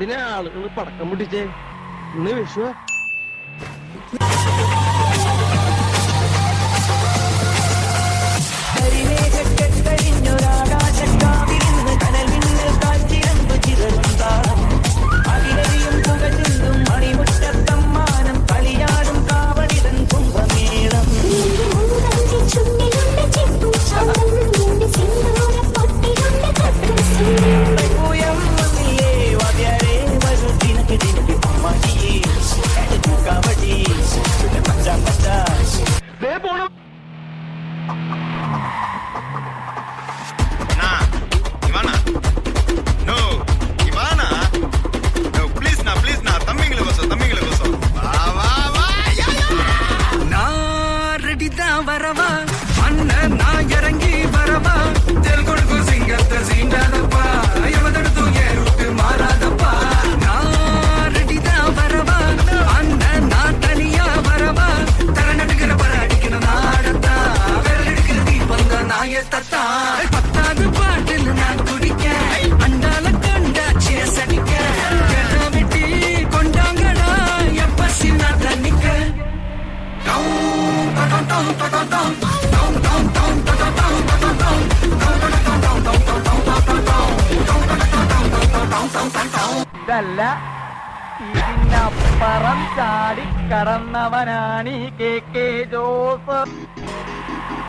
എന്തിനാ ആളുകൾ പടക്കം പൊട്ടിച്ചേ? ഇന്ന് വിഷു. வரவா அண்ணன் நான் இறங்கி வரவா தெல் கொடுக்கு சிங்கத்தை சீண்டாதப்பா எவதெடுத்து ஏறுக்கு மாறாதப்பா நான் ரெடிதான் வரவா அண்ணன் நான் தனியா வரவா தர நடுக்கிற பர அடிக்கிற நாடத்தா விரல் எடுக்கிற தீபங்க நாயத்தா பத்தாவது பாட்டில் நான் குடிக்க அண்டால கண்டா சேசடிக்க வெட்டி கொண்டாங்கடா எப்ப சின்ன தண்ணிக்க ഇതല്ല ഇതിനപ്പുറം ചാടി കടന്നവനാണ് കെ ജോസ്.